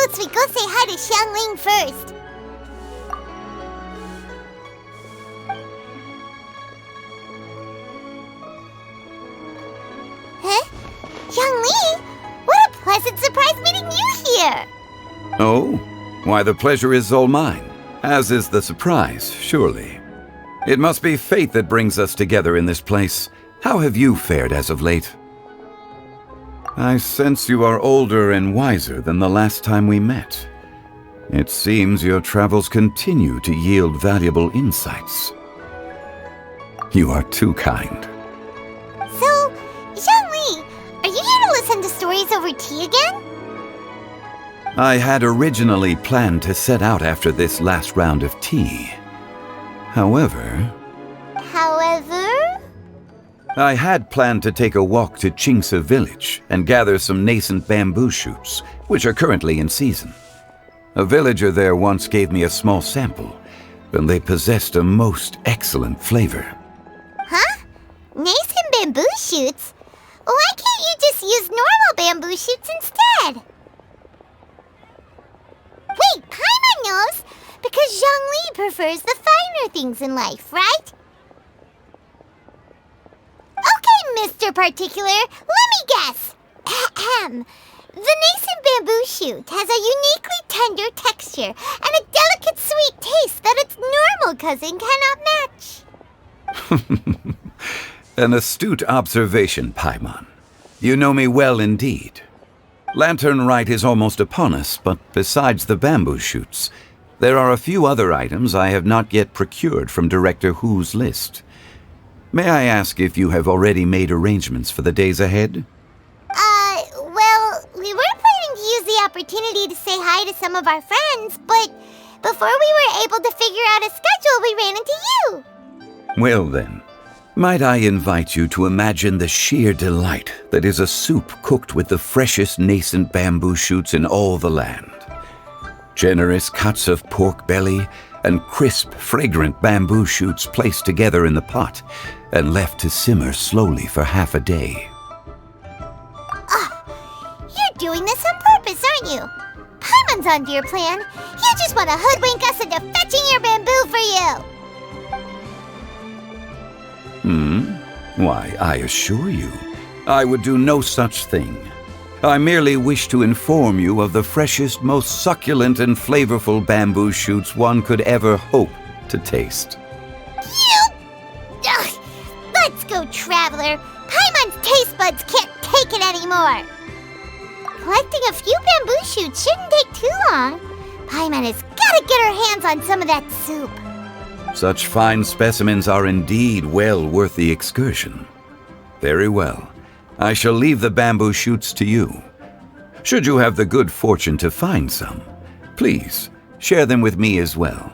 suppose we go say hi to Xiangling first. Huh? Xiangling? What a pleasant surprise meeting you here! Oh? Why, the pleasure is all mine, as is the surprise, surely. It must be fate that brings us together in this place. How have you fared as of late? I sense you are older and wiser than the last time we met. It seems your travels continue to yield valuable insights. You are too kind. So, Xiangling, are you here to listen to stories over tea again? I had originally planned to set out after this last round of tea. However, I had planned to take a walk to Chimes village and gather some nascent bamboo shoots, which are currently in season. A villager there once gave me a small sample, and they possessed a most excellent flavor. Huh? Nascent bamboo shoots? Why can't you just use normal bamboo shoots instead? Wait, Paimon knows! Because Zhongli prefers the finer things in life, right? Okay, Mr. Particular, let me guess. Ahem. The nascent bamboo shoot has a uniquely tender texture and a delicate sweet taste that its normal cousin cannot match. An astute observation, Paimon. You know me well indeed. Lantern Rite is almost upon us, but besides the bamboo shoots, there are a few other items I have not yet procured from Director Hu's list. May I ask if you have already made arrangements for the days ahead? Well, we were planning to use the opportunity to say hi to some of our friends, but before we were able to figure out a schedule, we ran into you. Well then, might I invite you to imagine the sheer delight that is a soup cooked with the freshest nascent bamboo shoots in all the land. Generous cuts of pork belly and crisp, fragrant bamboo shoots placed together in the pot and left to simmer slowly for half a day. You're doing this on purpose, aren't you? Paimon's onto your plan. You just want to hoodwink us into fetching your bamboo for you. Why, I assure you, I would do no such thing. I merely wish to inform you of the freshest, most succulent and flavorful bamboo shoots one could ever hope to taste. Ugh. Let's go, Traveler. Paimon's taste buds can't take it anymore. Collecting a few bamboo shoots shouldn't take too long. Paimon has got to get her hands on some of that soup. Such fine specimens are indeed well worth the excursion. Very well. I shall leave the bamboo shoots to you. Should you have the good fortune to find some, please share them with me as well.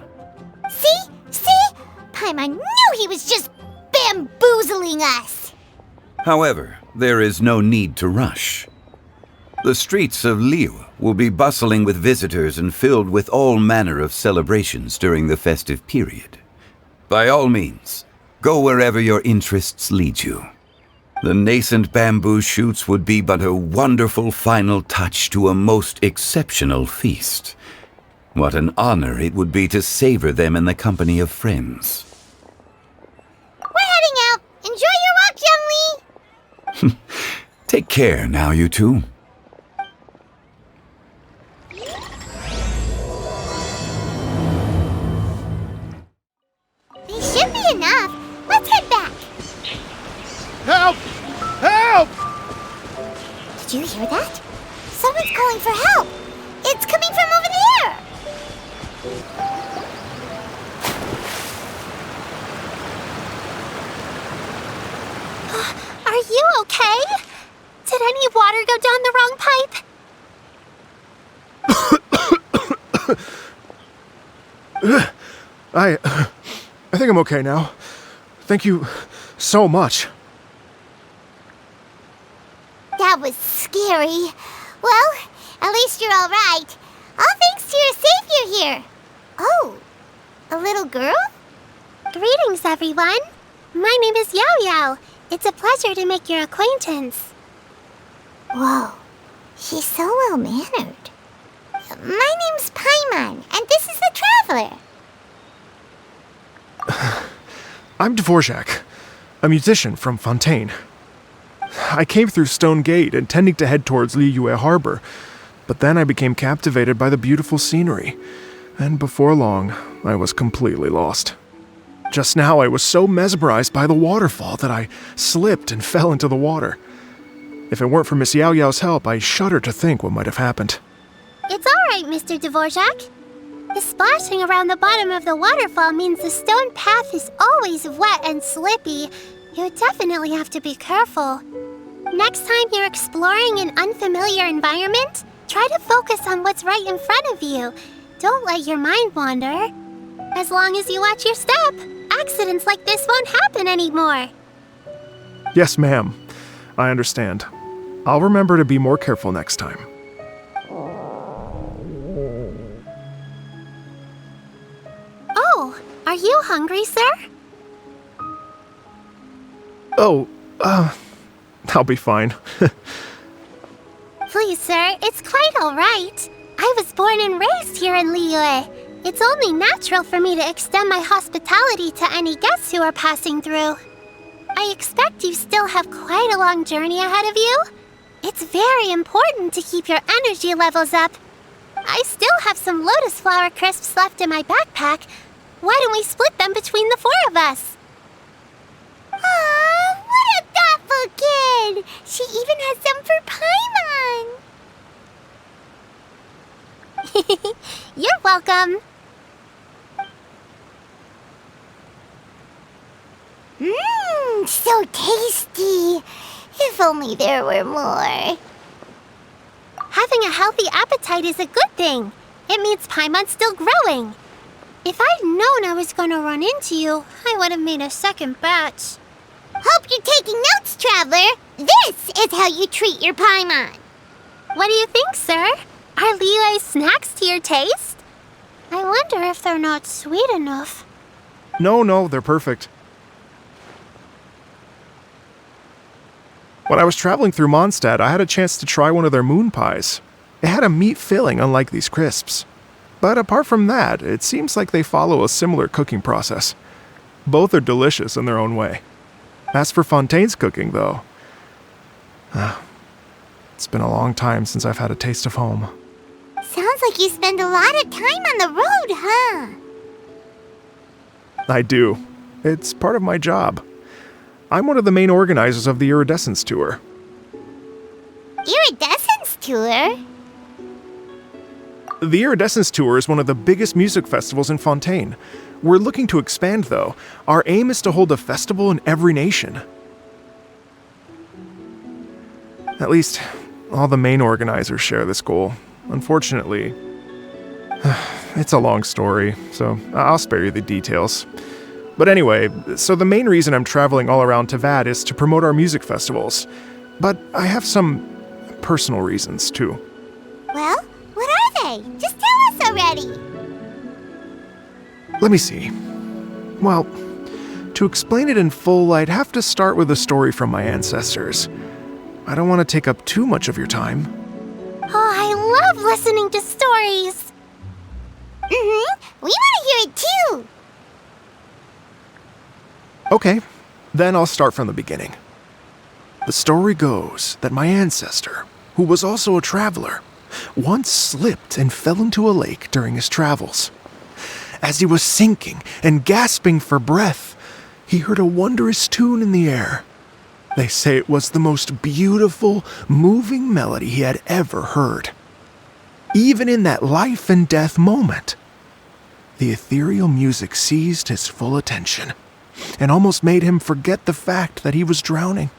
See? Paimon knew he was just bamboozling us. However, there is no need to rush. The streets of Liu will be bustling with visitors and filled with all manner of celebrations during the festive period. By all means, go wherever your interests lead you. The nascent bamboo shoots would be but a wonderful final touch to a most exceptional feast. What an honor it would be to savor them in the company of friends. We're heading out. Enjoy your walk, Young Lee. Take care now, you two. These should be enough. Let's head back. Help! Help! Did you hear that? Someone's calling for help. It's coming from over there. Are you okay? Did any water go down the wrong pipe? I think I'm okay now. Thank you so much. That was scary. Well, at least you're all right. All thanks to your savior here. Oh, a little girl? Greetings, everyone. My name is Yao Yao. It's a pleasure to make your acquaintance. Whoa, she's so well-mannered. My name's Paimon, and this is the Traveler. I'm Dvorak, a musician from Fontaine. I came through Stone Gate, intending to head towards Liyue Harbor, but then I became captivated by the beautiful scenery, and before long, I was completely lost. Just now, I was so mesmerized by the waterfall that I slipped and fell into the water. If it weren't for Miss Yao Yao's help, I shudder to think what might have happened. It's all right, Mr. Dvorak. The splashing around the bottom of the waterfall means the stone path is always wet and slippy. You definitely have to be careful. Next time you're exploring an unfamiliar environment, try to focus on what's right in front of you. Don't let your mind wander. As long as you watch your step, accidents like this won't happen anymore. Yes, ma'am. I understand. I'll remember to be more careful next time. Oh, are you hungry, sir? Oh, I'll be fine. Please, sir, it's quite all right. I was born and raised here in Liyue. It's only natural for me to extend my hospitality to any guests who are passing through. I expect you still have quite a long journey ahead of you. It's very important to keep your energy levels up. I still have some lotus flower crisps left in my backpack. Why don't we split them between the 4 of us? Aw, what a thoughtful kid! She even has some for Paimon. You're welcome. Mmm, so tasty. If only there were more. Having a healthy appetite is a good thing. It means Paimon's still growing. If I'd known I was gonna run into you, I would have made a second batch. Hope you're taking notes, Traveler. This is how you treat your Paimon. What do you think, sir? Are Liyue's snacks to your taste? I wonder if they're not sweet enough. No, they're perfect. When I was traveling through Mondstadt, I had a chance to try one of their moon pies. It had a meat filling, unlike these crisps. But apart from that, it seems like they follow a similar cooking process. Both are delicious in their own way. As for Fontaine's cooking, though, it's been a long time since I've had a taste of home. Sounds like you spend a lot of time on the road, huh? I do. It's part of my job. I'm one of the main organizers of the Iridescence Tour. Iridescence Tour? The Iridescence Tour is one of the biggest music festivals in Fontaine. We're looking to expand, though. Our aim is to hold a festival in every nation. At least, all the main organizers share this goal. Unfortunately, it's a long story, so I'll spare you the details. But anyway, so the main reason I'm traveling all around Tavad is to promote our music festivals. But I have some personal reasons, too. Well, what are they? Just tell us already. Let me see. Well, to explain it in full, I'd have to start with a story from my ancestors. I don't want to take up too much of your time. Oh, I love listening to stories. We want to hear it too. Okay, then I'll start from the beginning. The story goes that my ancestor, who was also a traveler, once slipped and fell into a lake during his travels. As he was sinking and gasping for breath, he heard a wondrous tune in the air. They say it was the most beautiful, moving melody he had ever heard. Even in that life and death moment, the ethereal music seized his full attention and almost made him forget the fact that he was drowning.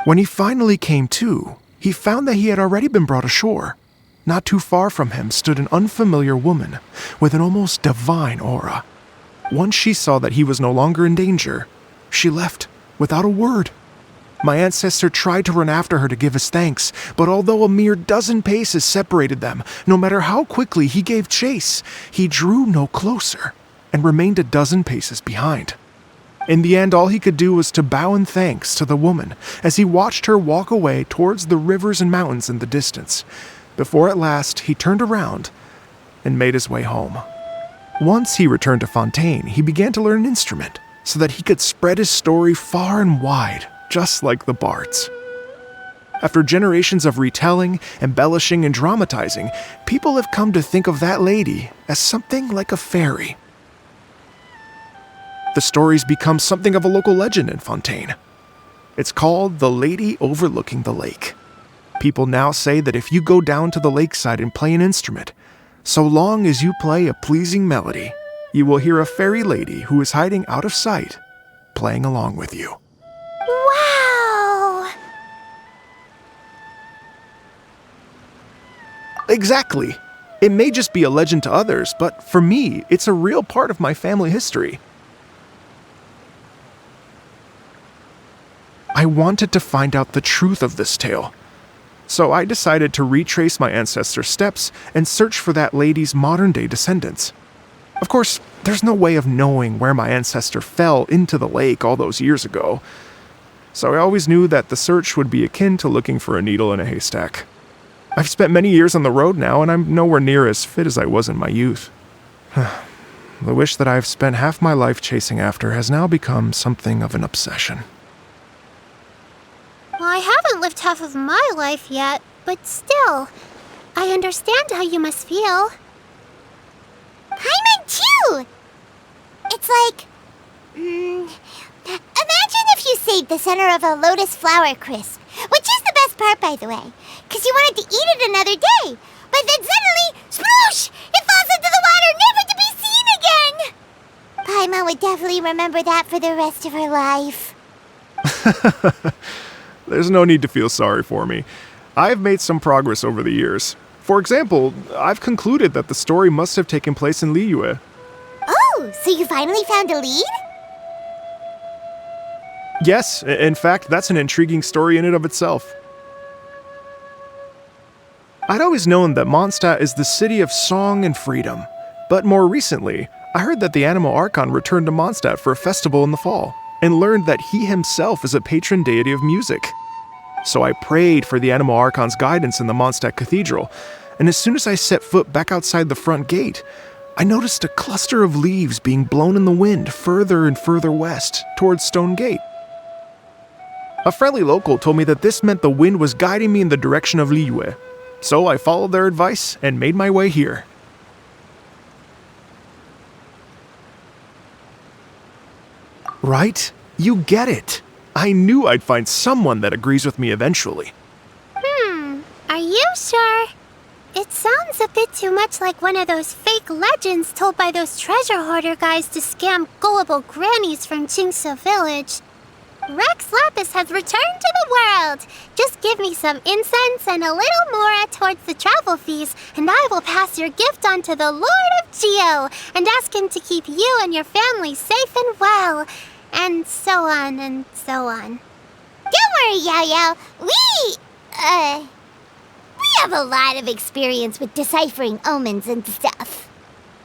When he finally came to, he found that he had already been brought ashore. Not too far from him stood an unfamiliar woman with an almost divine aura. Once she saw that he was no longer in danger, she left without a word. My ancestor tried to run after her to give his thanks, but although a mere dozen paces separated them, no matter how quickly he gave chase, he drew no closer and remained a dozen paces behind. In the end, all he could do was to bow in thanks to the woman as he watched her walk away towards the rivers and mountains in the distance, before at last he turned around and made his way home. Once he returned to Fontaine, he began to learn an instrument so that he could spread his story far and wide, just like the bards. After generations of retelling, embellishing, and dramatizing, people have come to think of that lady as something like a fairy. The story's become something of a local legend in Fontaine. It's called The Lady Overlooking the Lake. People now say that if you go down to the lakeside and play an instrument, so long as you play a pleasing melody, you will hear a fairy lady who is hiding out of sight, playing along with you. Wow! Exactly. It may just be a legend to others, but for me, it's a real part of my family history. I wanted to find out the truth of this tale, so I decided to retrace my ancestors' steps and search for that lady's modern-day descendants. Of course, there's no way of knowing where my ancestor fell into the lake all those years ago, so I always knew that the search would be akin to looking for a needle in a haystack. I've spent many years on the road now, and I'm nowhere near as fit as I was in my youth. The wish that I've spent half my life chasing after has now become something of an obsession. Well, I haven't lived half of my life yet, but still, I understand how you must feel. Paimon too! It's like... imagine if you saved the center of a lotus flower crisp, which is the best part, by the way, because you wanted to eat it another day, but then suddenly, sploosh! It falls into the water, never to be seen again! Paimon would definitely remember that for the rest of her life. There's no need to feel sorry for me. I've made some progress over the years. For example, I've concluded that the story must have taken place in Liyue. Oh, so you finally found a lead? Yes, in fact, that's an intriguing story in and of itself. I'd always known that Mondstadt is the city of song and freedom, but more recently, I heard that the Anemo Archon returned to Mondstadt for a festival in the fall, and learned that he himself is a patron deity of music. So I prayed for the Anemo Archon's guidance in the Mondstadt Cathedral, and as soon as I set foot back outside the front gate, I noticed a cluster of leaves being blown in the wind further and further west, towards Stone Gate. A friendly local told me that this meant the wind was guiding me in the direction of Liyue, so I followed their advice and made my way here. Right? You get it. I knew I'd find someone that agrees with me eventually. Are you sure? It sounds a bit too much like one of those fake legends told by those treasure hoarder guys to scam gullible grannies from Jingsa Village. Rex Lapis has returned to the world. Just give me some incense and a little more towards the travel fees, and I will pass your gift on to the Lord of Geo and ask him to keep you and your family safe and well. And so on and so on. Don't worry, Yao Yao. We have a lot of experience with deciphering omens and stuff.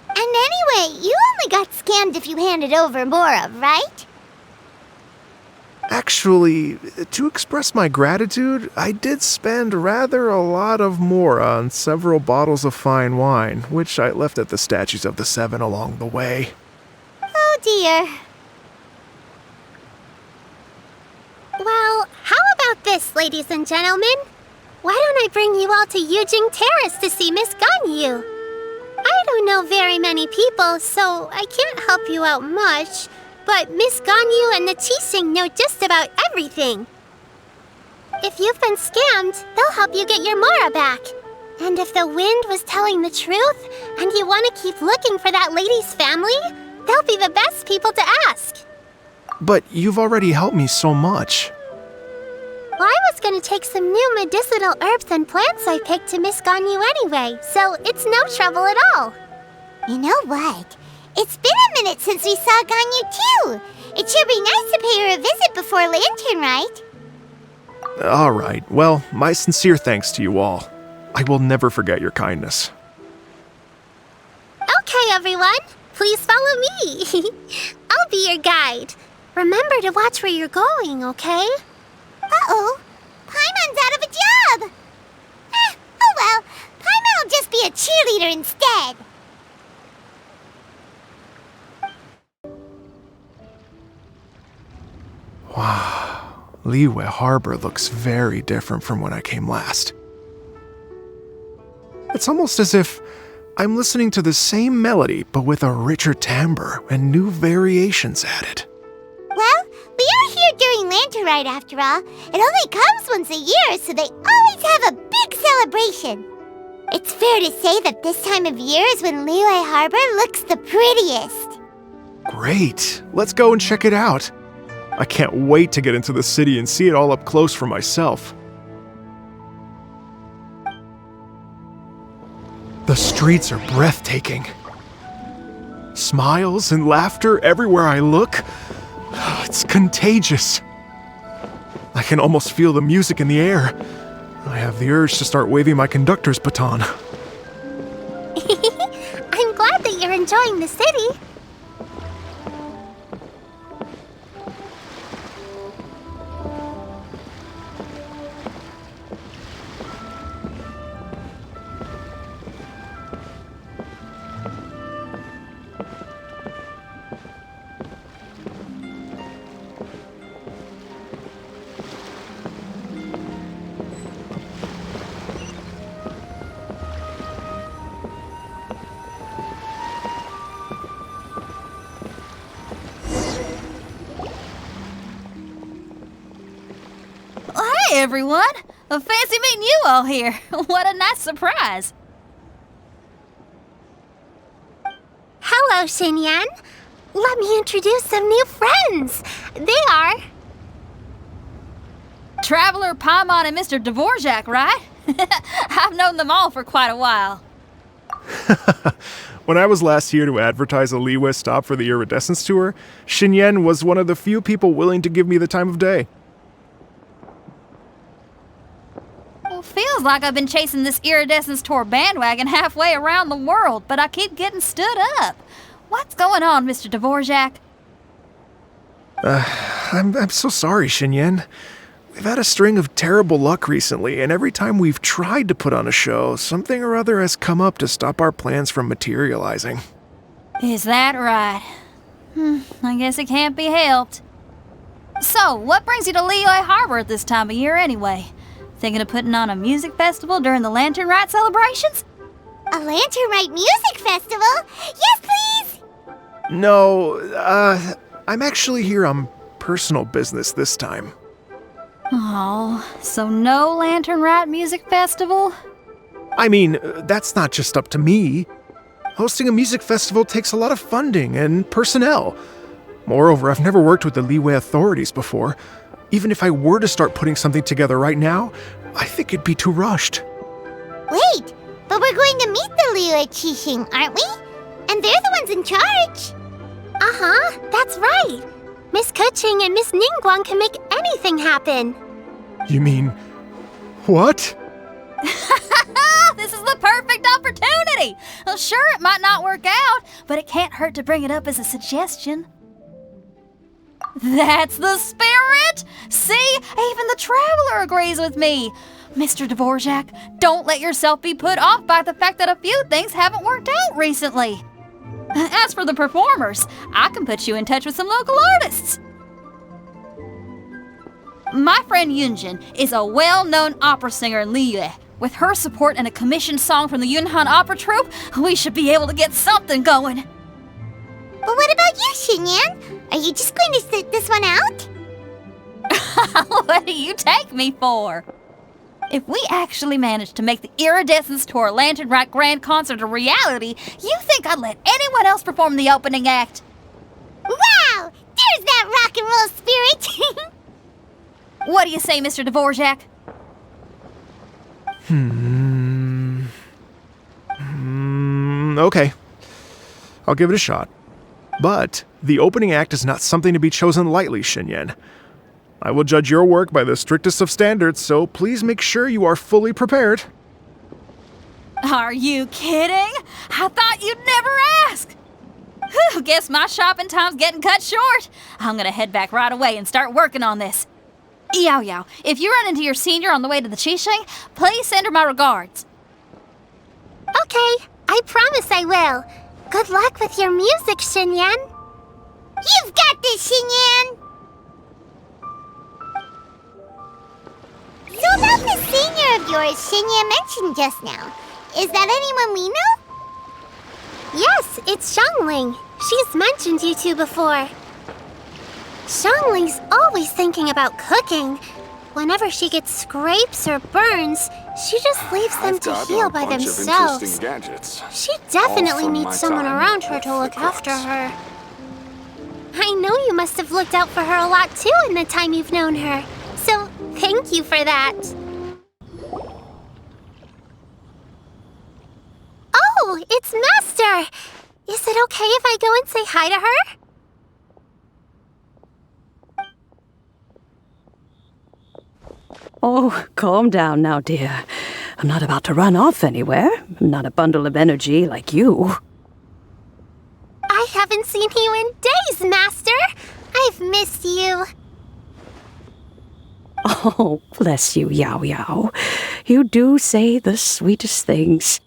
And anyway, you only got scammed if you handed over Mora, right? Actually, to express my gratitude, I did spend rather a lot of Mora on several bottles of fine wine, which I left at the Statues of the Seven along the way. Oh dear. Well, how about this, ladies and gentlemen? Why don't I bring you all to Yujing Terrace to see Miss Ganyu? I don't know very many people, so I can't help you out much, but Miss Ganyu and the Qixing know just about everything. If you've been scammed, they'll help you get your Mora back. And if the wind was telling the truth, and you want to keep looking for that lady's family, they'll be the best people to ask. But you've already helped me so much. Well, I was going to take some new medicinal herbs and plants I picked to Miss Ganyu anyway, so it's no trouble at all. You know what? It's been a minute since we saw Ganyu too. It should be nice to pay her a visit before Lantern Rite. All right, well, my sincere thanks to you all. I will never forget your kindness. Okay, everyone, please follow me. I'll be your guide. Remember to watch where you're going, okay? Uh-oh. Paimon's out of a job. Oh well, Paimon will just be a cheerleader instead. Liyue Harbor looks very different from when I came last. It's almost as if I'm listening to the same melody, but with a richer timbre and new variations added. Well, we are here during Lantern Rite after all. It only comes once a year, so they always have a big celebration. It's fair to say that this time of year is when Liyue Harbor looks the prettiest. Great, let's go and check it out. I can't wait to get into the city and see it all up close for myself. The streets are breathtaking. Smiles and laughter everywhere I look. It's contagious. I can almost feel the music in the air. I have the urge to start waving my conductor's baton. I'm glad that you're enjoying the city. Hey everyone! Fancy meeting you all here. What a nice surprise. Hello, Xinyan. Let me introduce some new friends. They are... Traveler, Paimon, and Mr. Dvorak, right? I've known them all for quite a while. When I was last here to advertise a Liyue stop for the Iridescence Tour, Xinyan was one of the few people willing to give me the time of day. Well, feels like I've been chasing this Iridescence Tour bandwagon halfway around the world, but I keep getting stood up. What's going on, Mr. Dvorak? I'm so sorry, Xinyan. We've had a string of terrible luck recently, and every time we've tried to put on a show, something or other has come up to stop our plans from materializing. Is that right? I guess it can't be helped. So, what brings you to Liyue Harbor at this time of year anyway? Thinking of putting on a music festival during the Lantern Rite celebrations? A Lantern Rite music festival? Yes, please! No, I'm actually here on personal business this time. Oh, so no Lantern Rite music festival? I mean, that's not just up to me. Hosting a music festival takes a lot of funding and personnel. Moreover, I've never worked with the Liyue authorities before. Even if I were to start putting something together right now, I think it'd be too rushed. Wait, but we're going to meet the Liyue Qixing, aren't we? And they're the ones in charge. Uh-huh, that's right. Miss Kuching and Miss Ningguang can make anything happen. You mean... what? This is the perfect opportunity! Well, sure, it might not work out, but it can't hurt to bring it up as a suggestion. That's the spirit! See, even the Traveler agrees with me. Mr. Dvorak, don't let yourself be put off by the fact that a few things haven't worked out recently. As for the performers, I can put you in touch with some local artists. My friend Yunjin is a well-known opera singer in Liyue. With her support and a commissioned song from the Yunhan Opera Troupe, we should be able to get something going. But what about you, Xinyan? Are you just going to sit this one out? What do you take me for? If we actually manage to make the Iridescence Tour Lantern Rite Grand Concert a reality, you think I'd let anyone else perform the opening act? Wow! There's that rock and roll spirit! What do you say, Mr. Dvorak? Okay. I'll give it a shot. But the opening act is not something to be chosen lightly, Xinyan. I will judge your work by the strictest of standards, so please make sure you are fully prepared. Are you kidding? I thought you'd never ask. Whew, guess my shopping time's getting cut short. I'm gonna head back right away and start working on this. Yao Yao, if you run into your senior on the way to the Qixing, please send her my regards. Okay, I promise I will. Good luck with your music, Xinyan. You've got this, Xinyan! So about the senior of yours Shinya mentioned just now, is that anyone we know? Yes, it's Xiangling. She's mentioned you two before. Xiangling's always thinking about cooking. Whenever she gets scrapes or burns, she just leaves them to heal by themselves. She definitely needs someone around her to look after her. I know you must have looked out for her a lot too in the time you've known her. So thank you for that. Oh, it's Master! Is it okay if I go and say hi to her? Oh, calm down now, dear. I'm not about to run off anywhere. I'm not a bundle of energy like you. I haven't seen you in days, Master! I've missed you. Oh, bless you, Yao Yao. You do say the sweetest things.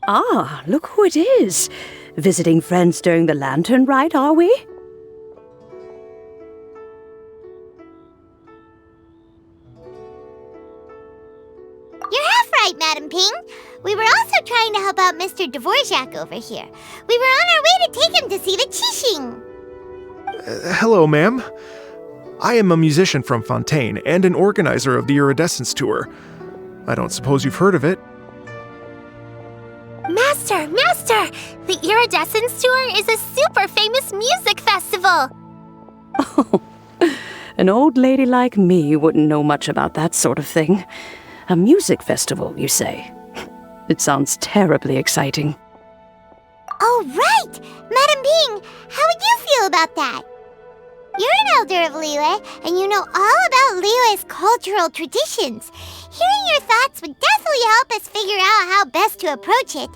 Ah, look who it is. Visiting friends during the Lantern Rite, are we? You're half right, Madam Ping. We were also trying to help out Mr. Dvorak over here. We were on our way to take him to see the Qixing. Hello, ma'am. I am a musician from Fontaine and an organizer of the Iridescence Tour. I don't suppose you've heard of it. Master! Master! The Iridescence Tour is a super famous music festival! Oh, an old lady like me wouldn't know much about that sort of thing. A music festival, you say? It sounds terribly exciting. Oh, right! Madam Ping, how would you feel about that? You're an elder of Liyue, and you know all about Liyue's cultural traditions. Hearing your thoughts would definitely help us figure out how best to approach it.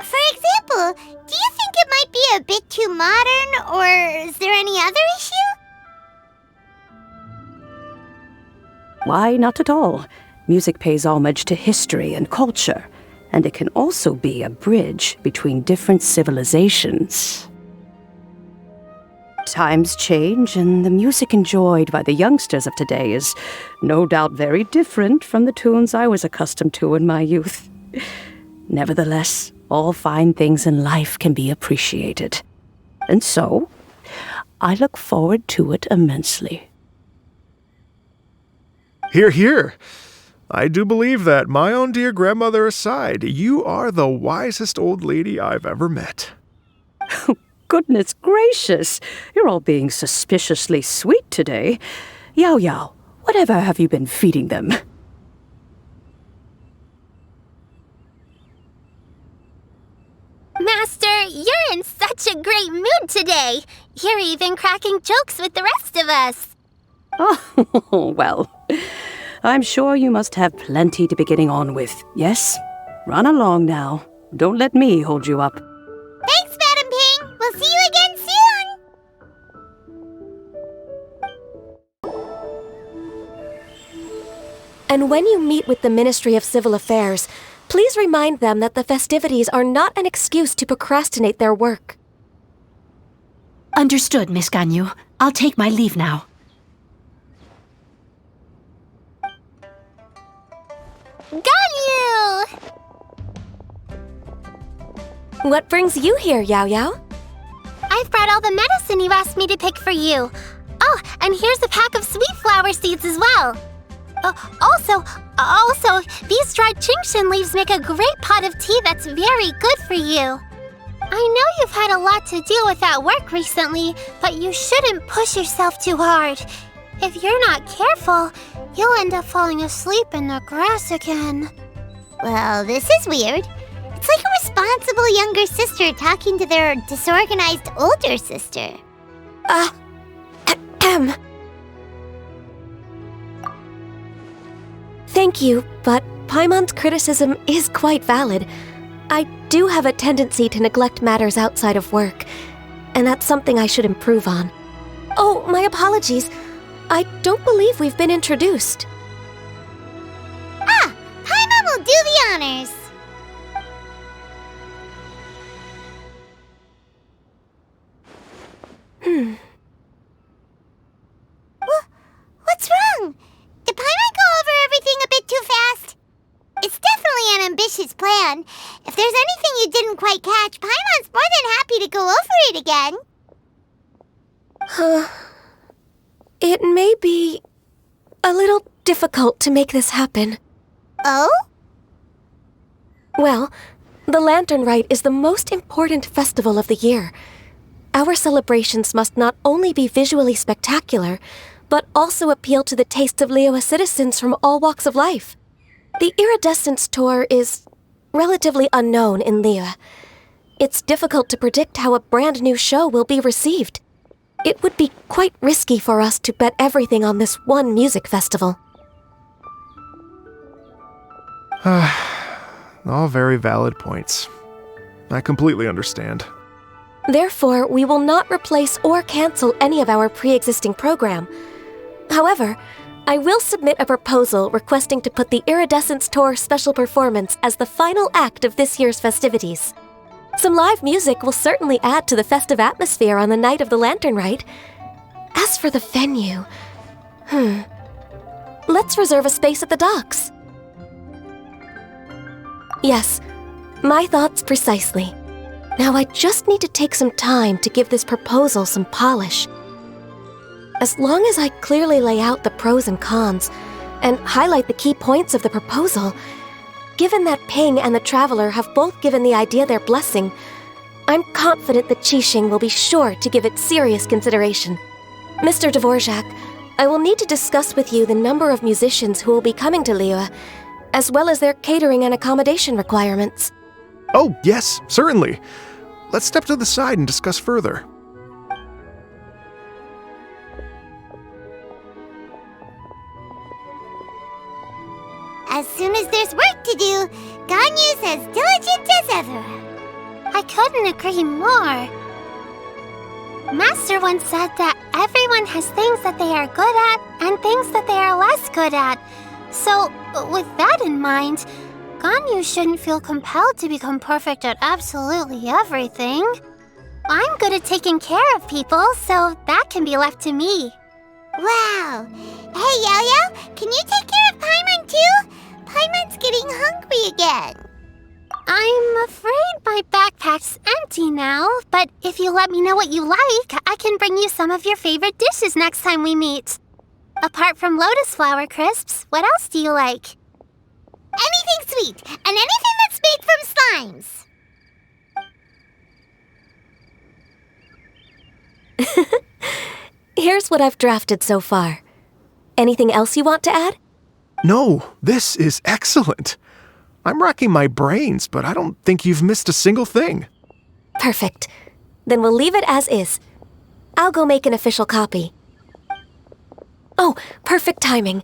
For example, do you think it might be a bit too modern, or is there any other issue? Why, not at all. Music pays homage to history and culture, and it can also be a bridge between different civilizations. Times change, and the music enjoyed by the youngsters of today is no doubt very different from the tunes I was accustomed to in my youth. Nevertheless, all fine things in life can be appreciated. And so, I look forward to it immensely. Hear, hear. I do believe that, my own dear grandmother aside, you are the wisest old lady I've ever met. Goodness gracious, you're all being suspiciously sweet today. Yao Yao, whatever have you been feeding them? Master, you're in such a great mood today. You're even cracking jokes with the rest of us. Oh, well, I'm sure you must have plenty to be getting on with. Yes? Run along now. Don't let me hold you up. Thanks, Madam Ping. We'll see you again soon. And when you meet with the Ministry of Civil Affairs, please remind them that the festivities are not an excuse to procrastinate their work. Understood, Miss Ganyu. I'll take my leave now. Ganyu! What brings you here, Yao Yao? I've brought all the medicine you asked me to pick for you. Oh, and here's a pack of sweet flower seeds as well. Also, these dried Chingshin leaves make a great pot of tea that's very good for you. I know you've had a lot to deal with at work recently, but you shouldn't push yourself too hard. If you're not careful, you'll end up falling asleep in the grass again. Well, this is weird. It's like a responsible younger sister talking to their disorganized older sister. Thank you, but Paimon's criticism is quite valid. I do have a tendency to neglect matters outside of work, and that's something I should improve on. Oh, my apologies. I don't believe we've been introduced. Paimon will do the honors. What's wrong? Did Paimon go over everything ambitious plan. If there's anything you didn't quite catch, Paimon's more than happy to go over it again. It may be a little difficult to make this happen. Oh? Well, the Lantern Rite is the most important festival of the year. Our celebrations must not only be visually spectacular, but also appeal to the tastes of Liyue citizens from all walks of life. The Iridescence Tour is relatively unknown in Liyue. It's difficult to predict how a brand new show will be received. It would be quite risky for us to bet everything on this one music festival. All very valid points. I completely understand. Therefore, we will not replace or cancel any of our pre-existing program. However, I will submit a proposal requesting to put the Iridescence Tour special performance as the final act of this year's festivities. Some live music will certainly add to the festive atmosphere on the night of the Lantern Rite. As for the venue, let's reserve a space at the docks. Yes, my thoughts precisely. Now I just need to take some time to give this proposal some polish. As long as I clearly lay out the pros and cons, and highlight the key points of the proposal, given that Ping and the Traveler have both given the idea their blessing, I'm confident that Qixing will be sure to give it serious consideration. Mr. Dvorak, I will need to discuss with you the number of musicians who will be coming to Liyue, as well as their catering and accommodation requirements. Oh, yes, certainly. Let's step to the side and discuss further. As soon as there's work to do, Ganyu's as diligent as ever. I couldn't agree more. Master once said that everyone has things that they are good at and things that they are less good at. So, with that in mind, Ganyu shouldn't feel compelled to become perfect at absolutely everything. I'm good at taking care of people, so that can be left to me. Wow. Hey, Yo-Yo, can you take care of Paimon too? Paimon's getting hungry again. I'm afraid my backpack's empty now, but if you let me know what you like, I can bring you some of your favorite dishes next time we meet. Apart from lotus flower crisps, what else do you like? Anything sweet, and anything that's made from slimes. Here's what I've drafted so far. Anything else you want to add? No, this is excellent. I'm racking my brains, but I don't think you've missed a single thing. Perfect. Then we'll leave it as is. I'll go make an official copy. Oh, perfect timing.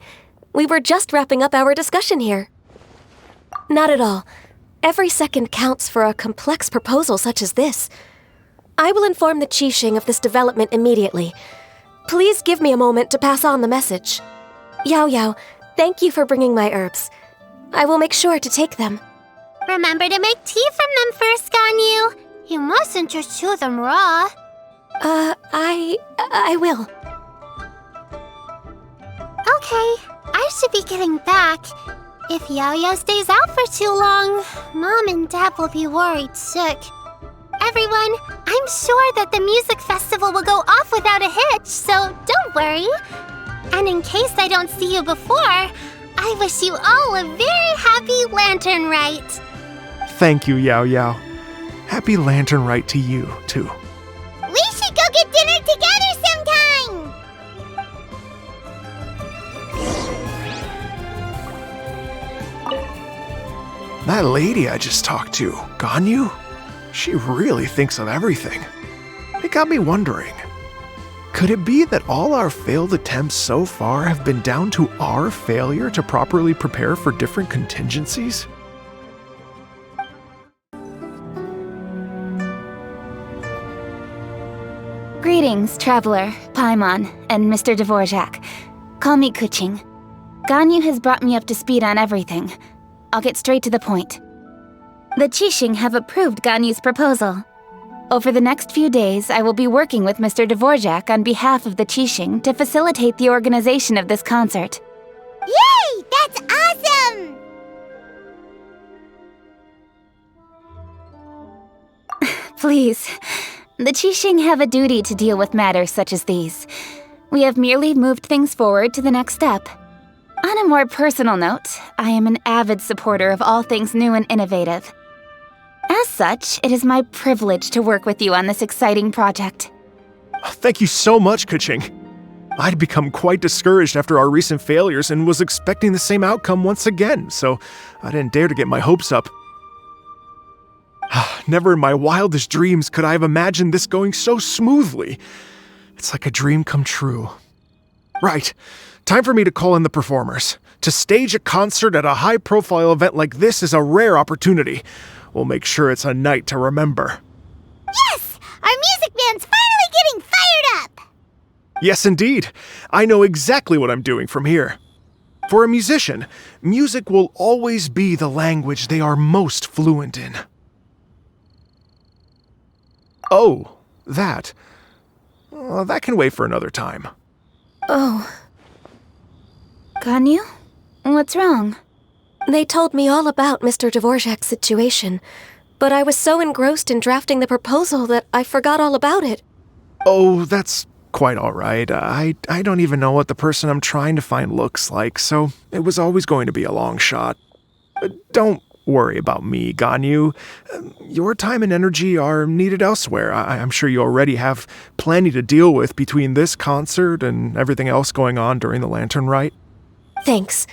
We were just wrapping up our discussion here. Not at all. Every second counts for a complex proposal such as this. I will inform the Qixing of this development immediately. Please give me a moment to pass on the message. Yao Yao, thank you for bringing my herbs. I will make sure to take them. Remember to make tea from them first, Ganyu. You mustn't just chew them raw. I will. Okay, I should be getting back. If Yao-Yao stays out for too long, Mom and Dad will be worried sick. Everyone, I'm sure that the music festival will go off without a hitch, so don't worry. And in case I don't see you before, I wish you all a very happy Lantern Rite. Thank you, Yao Yao. Happy Lantern Rite to you, too. We should go get dinner together sometime! That lady I just talked to, Ganyu, she really thinks of everything. It got me wondering, could it be that all our failed attempts so far have been down to our failure to properly prepare for different contingencies? Greetings, Traveler, Paimon, and Mr. Dvorak. Call me Kuching. Ganyu has brought me up to speed on everything. I'll get straight to the point. The Qixing have approved Ganyu's proposal. Over the next few days, I will be working with Mr. Dvorak on behalf of the Qixing to facilitate the organization of this concert. Yay! That's awesome! Please. The Qixing have a duty to deal with matters such as these. We have merely moved things forward to the next step. On a more personal note, I am an avid supporter of all things new and innovative. As such, it is my privilege to work with you on this exciting project. Thank you so much, Keqing. I'd become quite discouraged after our recent failures and was expecting the same outcome once again, so I didn't dare to get my hopes up. Never in my wildest dreams could I have imagined this going so smoothly. It's like a dream come true. Right. Time for me to call in the performers. To stage a concert at a high-profile event like this is a rare opportunity. We'll make sure it's a night to remember. Yes! Our music band's finally getting fired up! Yes, indeed. I know exactly what I'm doing from here. For a musician, music will always be the language they are most fluent in. Oh, that. That can wait for another time. Oh, Ganyu? What's wrong? they told me all about Mr. Dvorak's situation, but I was so engrossed in drafting the proposal that I forgot all about it. Oh, that's quite all right. I don't even know what the person I'm trying to find looks like, so it was always going to be a long shot. Don't worry about me, Ganyu. Your time and energy are needed elsewhere. I'm sure you already have plenty to deal with between this concert and everything else going on during the Lantern Rite. Thanks.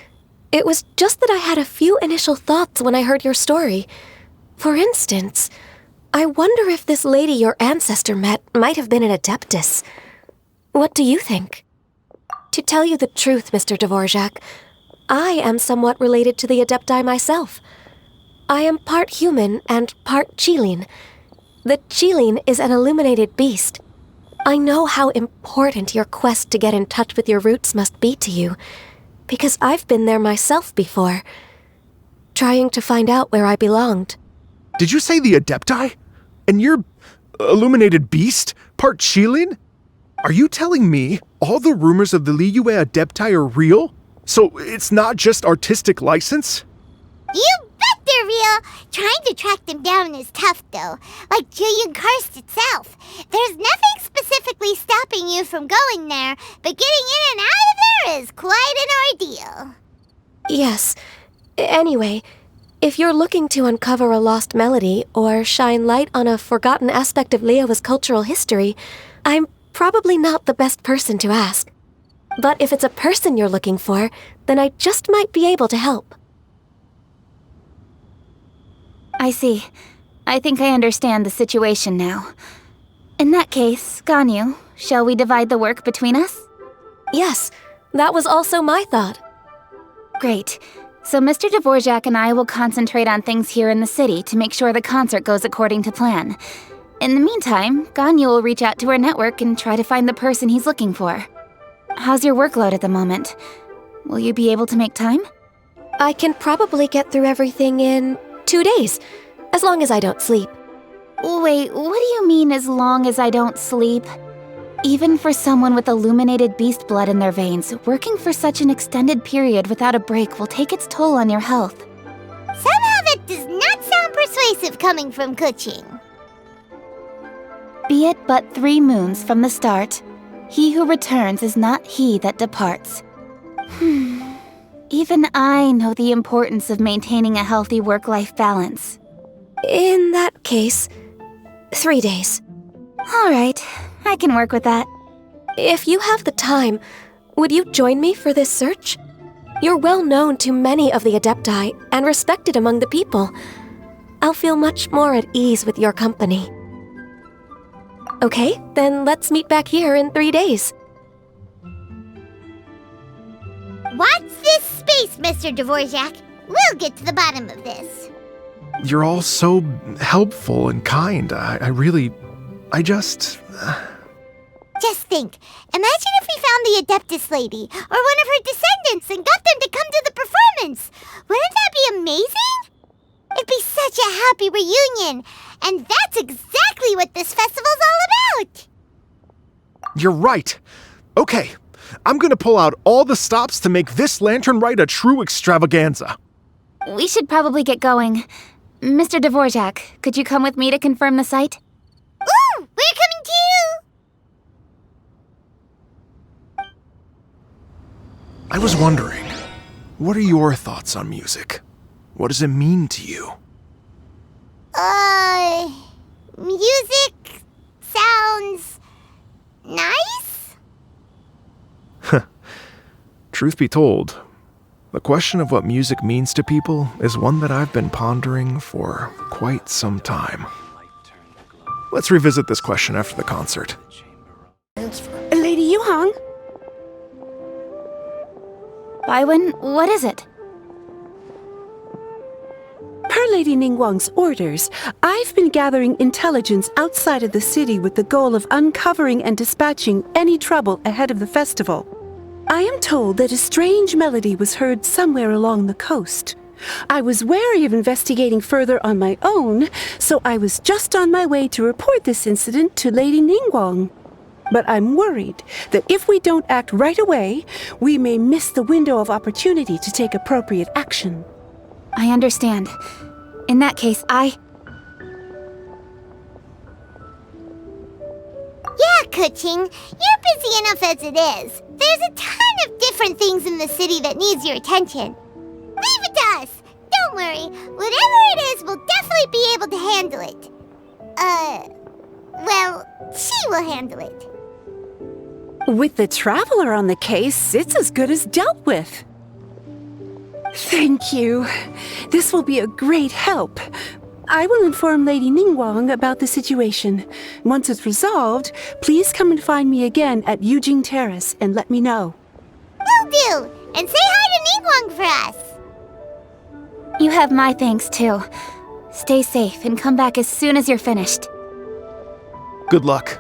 It was just that I had a few initial thoughts when I heard your story. For instance, I wonder if this lady your ancestor met might have been an adeptus. What do you think? To tell you the truth, Mr. Dvorak, I am somewhat related to the adepti myself. I am part human and part Qilin. The Qilin is an illuminated beast. I know how important your quest to get in touch with your roots must be to you, because I've been there myself before, trying to find out where I belonged. Did you say the Adepti? And you're illuminated beast? Part Qilin? Are you telling me all the rumors of the Liyue Adepti are real? So it's not just artistic license? You bet they're real! Trying to track them down is tough, though. Like Julian Karst itself. There's nothing specifically stopping you from going there, but getting in and out of there is quite an ordeal. Yes. Anyway, if you're looking to uncover a lost melody or shine light on a forgotten aspect of Liyue's cultural history, I'm probably not the best person to ask. But if it's a person you're looking for, then I just might be able to help. I see. I think I understand the situation now. In that case, Ganyu, shall we divide the work between us? Yes, that was also my thought. Great. So Mr. Dvorak and I will concentrate on things here in the city to make sure the concert goes according to plan. In the meantime, Ganyu will reach out to her network and try to find the person he's looking for. How's your workload at the moment? Will you be able to make time? I can probably get through everything in 2 days, as long as I don't sleep. Wait, what do you mean as long as I don't sleep? Even for someone with illuminated beast blood in their veins, working for such an extended period without a break will take its toll on your health. Somehow that does not sound persuasive coming from Keqing. Be it but 3 moons from the start, he who returns is not he that departs. Even I know the importance of maintaining a healthy work-life balance. In that case, 3 days. All right, I can work with that. If you have the time, would you join me for this search? You're well known to many of the Adepti and respected among the people. I'll feel much more at ease with your company. Okay, then let's meet back here in 3 days. Watch this space, Mr. Dvorak. We'll get to the bottom of this. You're all so helpful and kind. Just think, imagine if we found the Adeptus lady, or one of her descendants, and got them to come to the performance. Wouldn't that be amazing? It'd be such a happy reunion, and that's exactly what this festival's all about. You're right. Okay, I'm gonna pull out all the stops to make this Lantern Rite a true extravaganza. We should probably get going. Mr. Dvorak, could you come with me to confirm the site? was wondering, what are your thoughts on music? What does it mean to you? Music sounds nice? Truth be told, the question of what music means to people is one that I've been pondering for quite some time. Let's revisit this question after the concert. Lady Yuhang? Baiwen, what is it? Per Lady Ningguang's orders, I've been gathering intelligence outside of the city with the goal of uncovering and dispatching any trouble ahead of the festival. I am told that a strange melody was heard somewhere along the coast. I was wary of investigating further on my own, so I was just on my way to report this incident to Lady Ningguang. But I'm worried that if we don't act right away, we may miss the window of opportunity to take appropriate action. I understand. In that case, Yeah, Kuching, you're busy enough as it is. There's a ton of different things in the city that needs your attention. Leave it to us. Don't worry. Whatever it is, we'll definitely be able to handle it. Well, she will handle it. With the traveler on the case, it's as good as dealt with. Thank you. This will be a great help. I will inform Lady Ningguang about the situation. Once it's resolved, please come and find me again at Yujing Terrace and let me know. Will do. And say hi to Ningguang for us. you have my thanks too. Stay safe and come back as soon as you're finished. Good luck.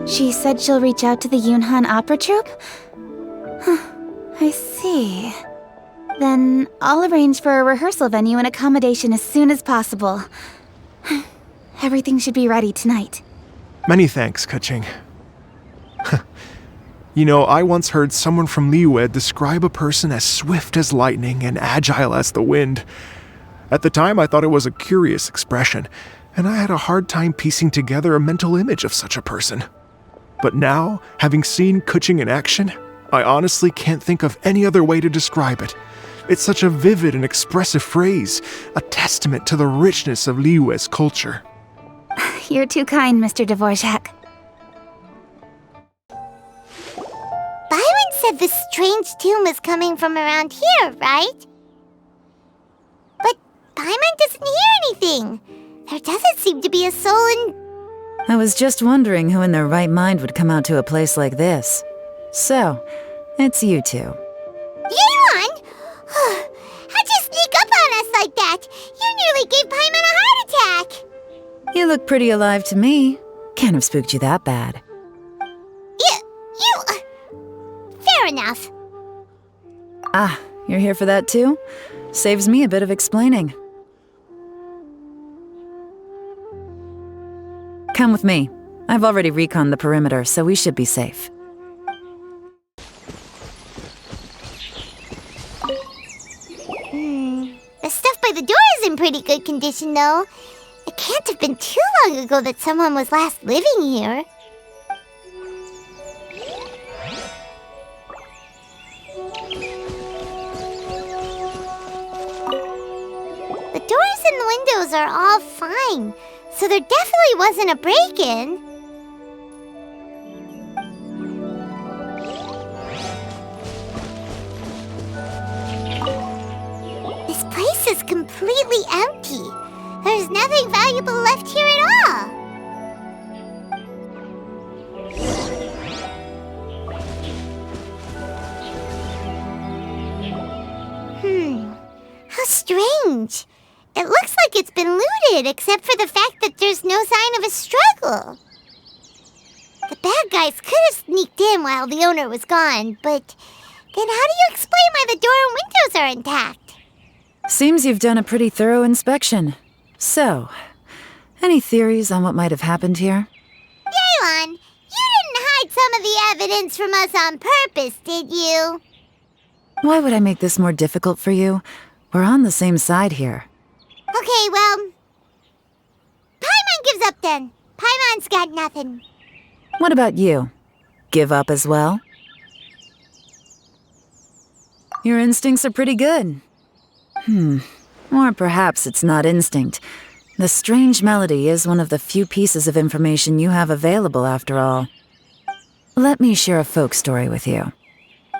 She said she'll reach out to the Yunhan Opera Troupe? I see. Then I'll arrange for a rehearsal venue and accommodation as soon as possible. Everything should be ready tonight. Many thanks, Kuching. You know, I once heard someone from Liyue describe a person as swift as lightning and agile as the wind. At the time, I thought it was a curious expression, and I had a hard time piecing together a mental image of such a person. But now, having seen Kuching in action, I honestly can't think of any other way to describe it. It's such a vivid and expressive phrase, a testament to the richness of Liyue's culture. You're too kind, Mr. Dvorak. Byron said the strange tune was coming from around here, right? But Paimon doesn't hear anything. There doesn't seem to be a soul in... I was just wondering who in their right mind would come out to a place like this. So, it's you two. Yuan! How'd you sneak up on us like that? You nearly gave Paimon a heart attack! You look pretty alive to me. Can't have spooked you that bad. Fair enough. Ah, you're here for that too? Saves me a bit of explaining. Come with me. I've already reconned the perimeter, so we should be safe. The stuff by the door is in pretty good condition, though. It can't have been too long ago that someone was last living here. The doors and the windows are all fine, so there definitely wasn't a break-in. This place is completely empty. There's nothing valuable left here at all. How strange. It looks like it's been looted, except for the fact that there's no sign of a struggle. The bad guys could have sneaked in while the owner was gone, but then how do you explain why the door and windows are intact? Seems you've done a pretty thorough inspection. So, any theories on what might have happened here? Yelan, you didn't hide some of the evidence from us on purpose, did you? Why would I make this more difficult for you? We're on the same side here. Okay, well... Paimon gives up then. Paimon's got nothing. What about you? give up as well? Your instincts are pretty good. Or perhaps it's not instinct. The strange melody is one of the few pieces of information you have available, after all. Let me share a folk story with you.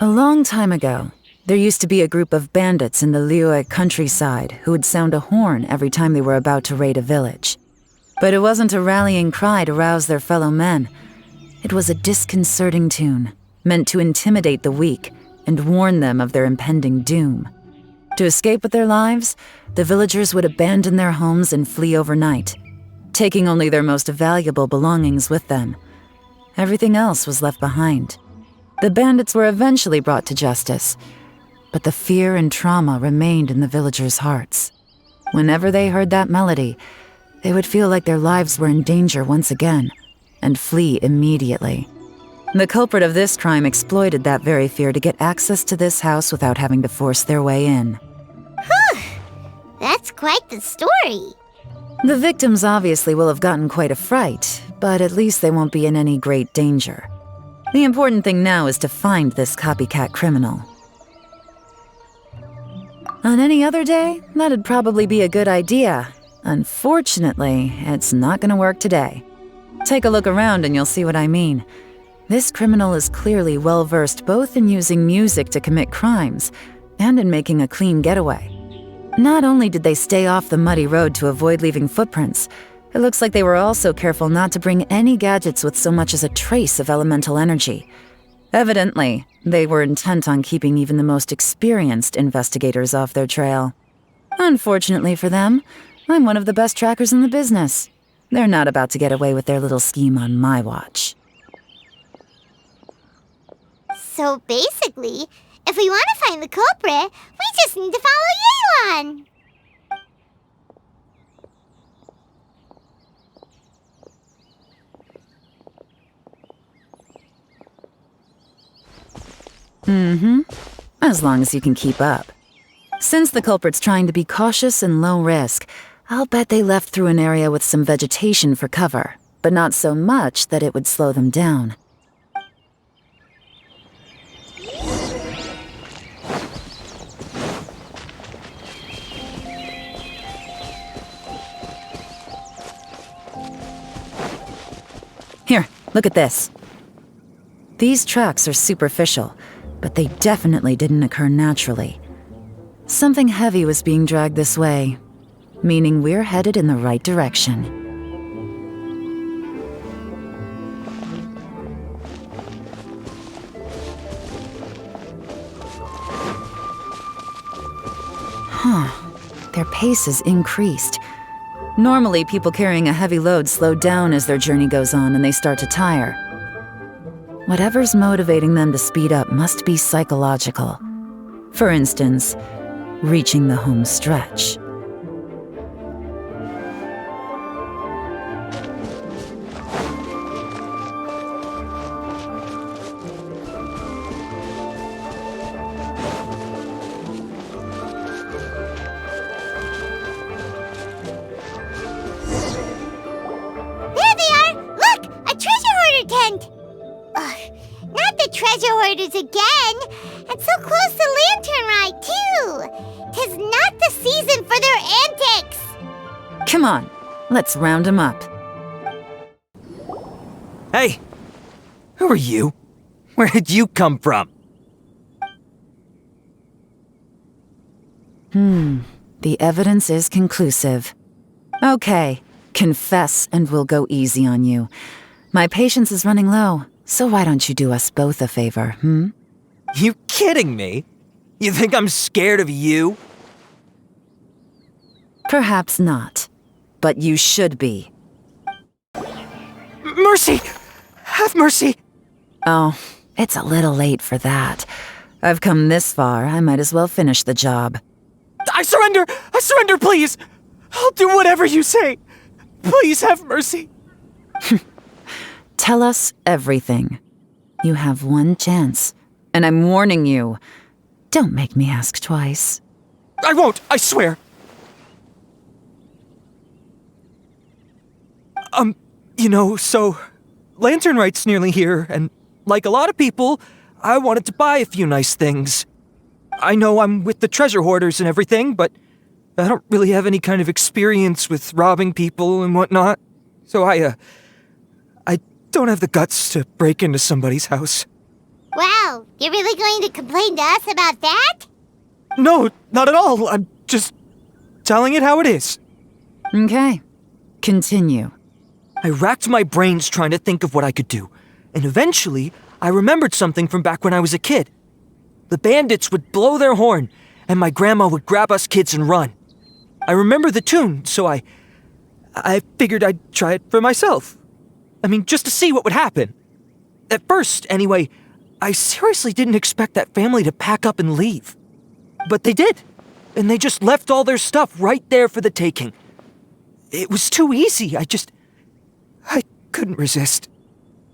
A long time ago, there used to be a group of bandits in the Liyue countryside who would sound a horn every time they were about to raid a village. But it wasn't a rallying cry to rouse their fellow men. It was a disconcerting tune, meant to intimidate the weak and warn them of their impending doom. To escape with their lives, the villagers would abandon their homes and flee overnight, taking only their most valuable belongings with them. Everything else was left behind. The bandits were eventually brought to justice, but the fear and trauma remained in the villagers' hearts. Whenever they heard that melody, they would feel like their lives were in danger once again, and flee immediately. The culprit of this crime exploited that very fear to get access to this house without having to force their way in. That's quite the story. The victims obviously will have gotten quite a fright, but at least they won't be in any great danger. The important thing now is to find this copycat criminal. On any other day, that'd probably be a good idea. Unfortunately, it's not gonna work today. Take a look around and you'll see what I mean. This criminal is clearly well-versed both in using music to commit crimes and in making a clean getaway. Not only did they stay off the muddy road to avoid leaving footprints, it looks like they were also careful not to bring any gadgets with so much as a trace of elemental energy. Evidently, they were intent on keeping even the most experienced investigators off their trail. Unfortunately for them, I'm one of the best trackers in the business. They're not about to get away with their little scheme on my watch. So basically, if we want to find the culprit, we just need to follow Yelan. As long as you can keep up. Since the culprit's trying to be cautious and low risk, I'll bet they left through an area with some vegetation for cover, but not so much that it would slow them down. Here, look at this. These tracks are superficial, but they definitely didn't occur naturally. Something heavy was being dragged this way, meaning we're headed in the right direction. Their pace has increased. Normally, people carrying a heavy load slow down as their journey goes on and they start to tire. Whatever's motivating them to speed up must be psychological. For instance, reaching the home stretch. There they are! Look! A treasure hoarder tent! Not the treasure hoarders again! And so close to Lantern Rite, too! 'Tis not the season for their antics! Come on, let's round them up. Hey! Who are you? Where did you come from? The evidence is conclusive. Okay, confess and we'll go easy on you. My patience is running low, so why don't you do us both a favor, You kidding me? You think I'm scared of you? Perhaps not, but you should be. Mercy! Have mercy! Oh, it's a little late for that. I've come this far, I might as well finish the job. I surrender! I surrender, please! I'll do whatever you say! Please have mercy! Tell us everything. You have one chance, and I'm warning you. Don't make me ask twice. I won't, I swear! So Lantern Rite's nearly here, and like a lot of people, I wanted to buy a few nice things. I know I'm with the treasure hoarders and everything, but I don't really have any kind of experience with robbing people and whatnot. So I don't have the guts to break into somebody's house. Wow, you're really going to complain to us about that? No, not at all. I'm just telling it how it is. Okay. Continue. I racked my brains trying to think of what I could do, and eventually I remembered something from back when I was a kid. The bandits would blow their horn, and my grandma would grab us kids and run. I remember the tune, so I figured I'd try it for myself. I mean, just to see what would happen. At first, anyway, I seriously didn't expect that family to pack up and leave. But they did, and they just left all their stuff right there for the taking. It was too easy. I couldn't resist.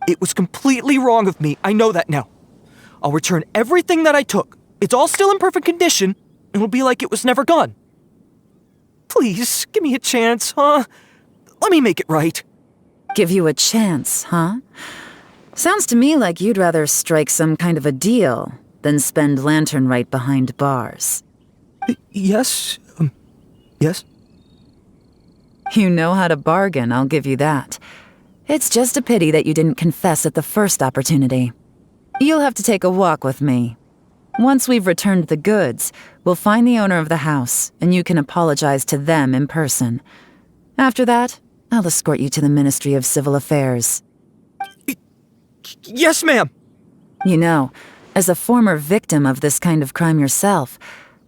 It was completely wrong of me. I know that now. I'll return everything that I took. It's all still in perfect condition, and it'll be like it was never gone. Please, give me a chance, huh? Let me make it right. Give you a chance, huh? Sounds to me like you'd rather strike some kind of a deal than spend Lantern Rite behind bars. Yes? Yes? You know how to bargain, I'll give you that. It's just a pity that you didn't confess at the first opportunity. You'll have to take a walk with me. Once we've returned the goods, we'll find the owner of the house, and you can apologize to them in person. After that, I'll escort you to the Ministry of Civil Affairs. Yes, ma'am! You know, as a former victim of this kind of crime yourself,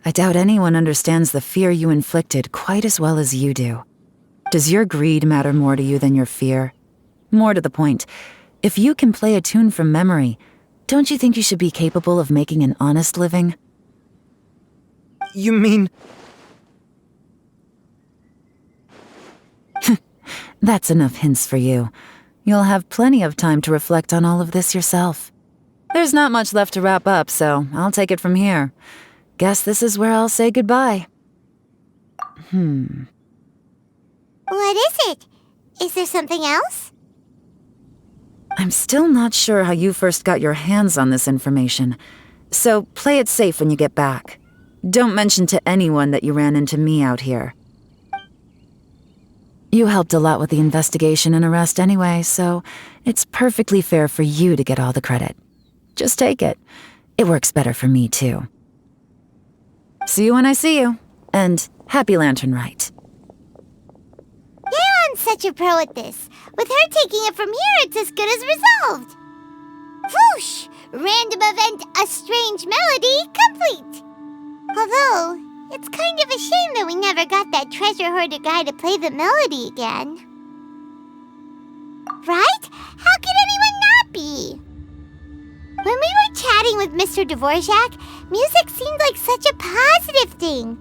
I doubt anyone understands the fear you inflicted quite as well as you do. Does your greed matter more to you than your fear? More to the point, if you can play a tune from memory, don't you think you should be capable of making an honest living? You mean... That's enough hints for you. You'll have plenty of time to reflect on all of this yourself. There's not much left to wrap up, so I'll take it from here. Guess this is where I'll say goodbye. What is it? Is there something else? I'm still not sure how you first got your hands on this information, so play it safe when you get back. Don't mention to anyone that you ran into me out here. You helped a lot with the investigation and arrest anyway, so it's perfectly fair for you to get all the credit. Just take it. It works better for me, too. See you when I see you, and happy Lantern Rite. Yeon's such a pro at this. With her taking it from here, it's as good as resolved. Whoosh! Random event, a strange melody, complete! Although, it's kind of a shame that we never got that treasure hoarder guy to play the melody again. Right? How could anyone not be? When we were chatting with Mr. Dvorak, music seemed like such a positive thing.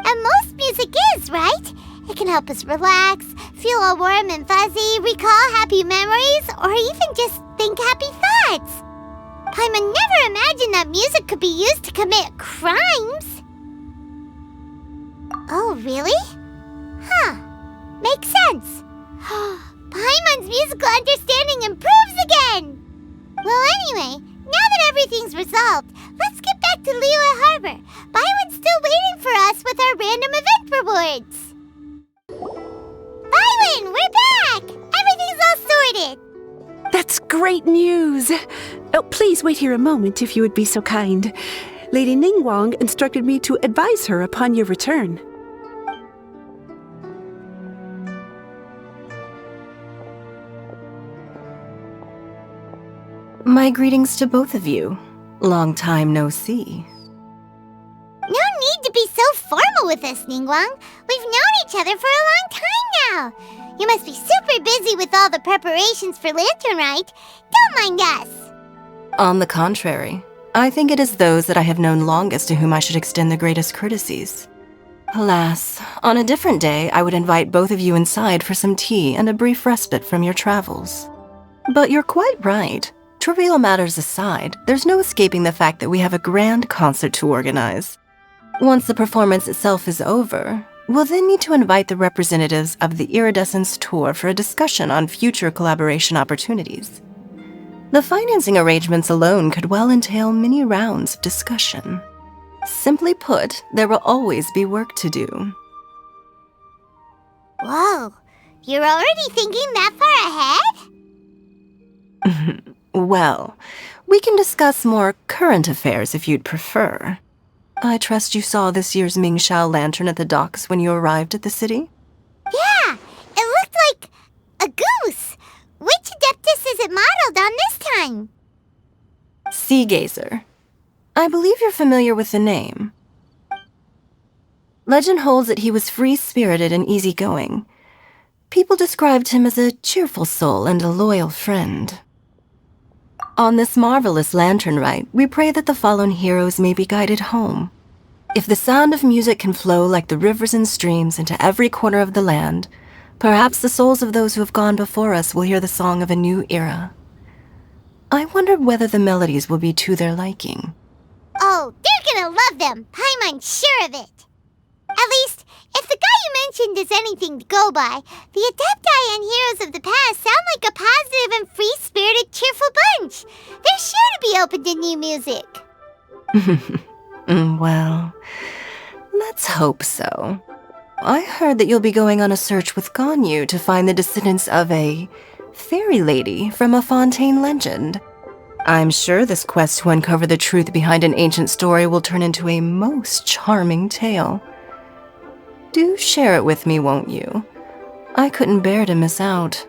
And most music is, right? It can help us relax, feel all warm and fuzzy, recall happy memories, or even just think happy thoughts. Paimon never imagined that music could be used to commit crimes. Oh, really? Huh. Makes sense. Paimon's musical understanding improves again! Well, anyway, now that everything's resolved, let's get back to Liyue Harbor. Byron's still waiting for us with our random event rewards. Byron, we're back! Everything's all sorted! That's great news! Oh, please wait here a moment if you would be so kind. Lady Ningguang instructed me to advise her upon your return. My greetings to both of you. Long time no see. No need to be so formal with us, Ningguang. We've known each other for a long time now. You must be super busy with all the preparations for Lantern Rite. Don't mind us. On the contrary, I think it is those that I have known longest to whom I should extend the greatest courtesies. Alas, on a different day, I would invite both of you inside for some tea and a brief respite from your travels. But you're quite right. Trivial matters aside, there's no escaping the fact that we have a grand concert to organize. Once the performance itself is over, we'll then need to invite the representatives of the Iridescence Tour for a discussion on future collaboration opportunities. The financing arrangements alone could well entail many rounds of discussion. Simply put, there will always be work to do. Whoa, you're already thinking that far ahead? Well, we can discuss more current affairs if you'd prefer. I trust you saw this year's Mingxiao lantern at the docks when you arrived at the city? Yeah, it looked like a goose. Which Adeptus is it modeled on this time? Sea Gazer. I believe you're familiar with the name. Legend holds that he was free-spirited and easygoing. People described him as a cheerful soul and a loyal friend. On this marvelous Lantern Rite, we pray that the fallen heroes may be guided home. If the sound of music can flow like the rivers and streams into every corner of the land, perhaps the souls of those who have gone before us will hear the song of a new era. I wondered whether the melodies will be to their liking. Oh, they're gonna love them. I'm sure of it. At least, if the guy you mentioned is anything to go by, the Adepti and heroes of the past sound like a positive and free-spirited, cheerful bunch. They're sure to be open to new music. Well, let's hope so. I heard that you'll be going on a search with Ganyu to find the descendants of a fairy lady from a Fontaine legend. I'm sure this quest to uncover the truth behind an ancient story will turn into a most charming tale. Do share it with me, won't you? I couldn't bear to miss out.